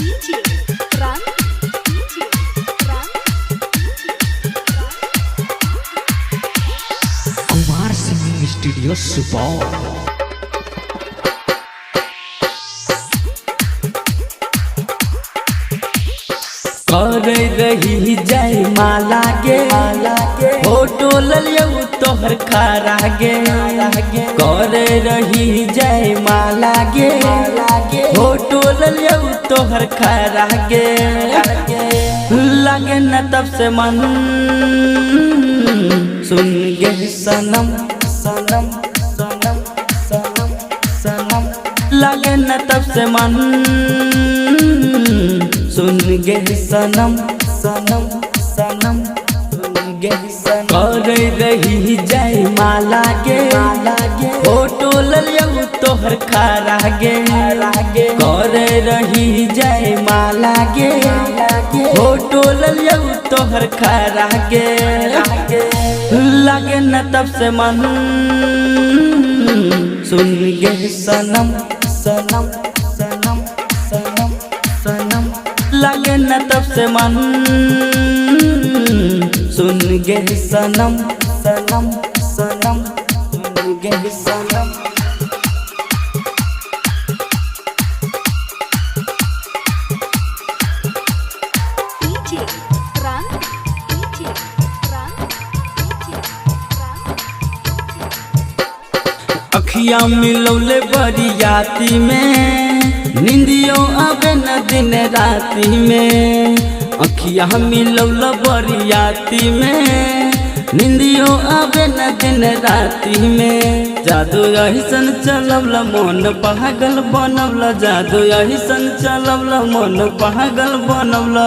DJ Run, DJ Run, Kumar singing studio Supaul. कर रही जय माला गे फोटो लियो तोहर खारा गे कर रही जय माला गे फोटो लियो तोहर खारा गे लगे न तब से मन सुन गे सनम सनम सनम सनम सनम लगे न तब से मन सुन गे सनम सनम सनम सुन गे सनम कर रही जय माला गे फोटो लियो तोहर खारा गे कर रही जय माला गे फोटो लियो तोहर खारा गे लगे न तब से मन सुन गे सनम सनम सनम सनम सनम लगे न तब से मन सुन गे सनम सनम सनम सुन गे सनम DJ Run, DJ Run, DJ Run. अखियां मिलौले बरियाती में निंदियों आवे न दिन राती में अखियां मिलौल बरियाती में निंदियों आवे न दिन राती में जादू अहिसन चलवल मन पागल बनवल जादू अहिसन चलवल मन पागल बनवल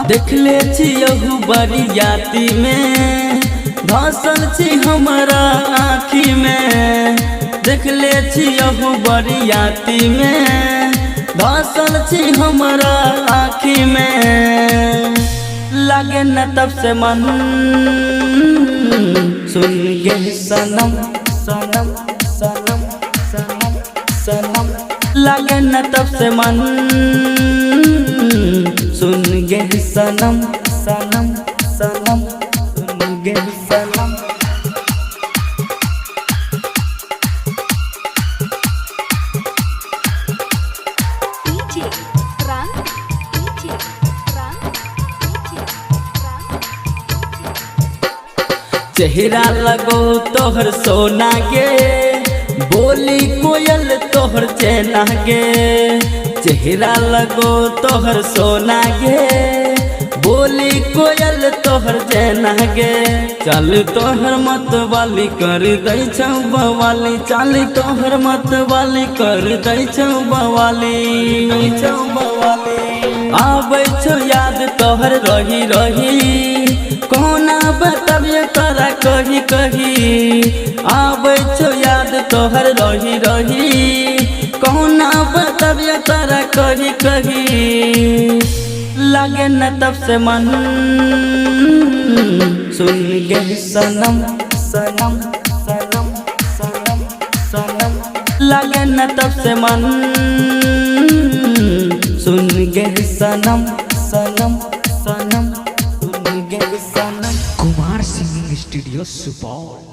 देख ले छियहु बरियाती में धसल छी हमारा आँखी में देख ले छियहु बरियाती में धसल छी हमारा आँखी में लगे न तब से मन सुन गे सनम सनम सनम सनम सनम लगे न तब से मन सुन गे सनम सनम सनम सुन गे सनम DJ Run, DJ Run, DJ Run. चेहरा लगो तोहर सोना गे बोली कोयल तोहर चेना गे चेहरा लगो तोहर सोना गे बोली कोयल तोहर चेना गे चल तोहर मत वाली कर दै छौ बवाली चल तोहर मत वाली कर दै छौ बवाली आबै छौ याद तोहर रही रही कोना बताबियो तोरा कही कही आबै छौ याद तोहर रही रही कोना बताबियो तोरा कही कही लगे न तब से मन सुन गे सनम सनम सनम सनम सनम लगे न तब से मन सुन गे सनम सनम सनम सुन गे सनम कुमार सिंगिंग स्टूडियो सुपौल।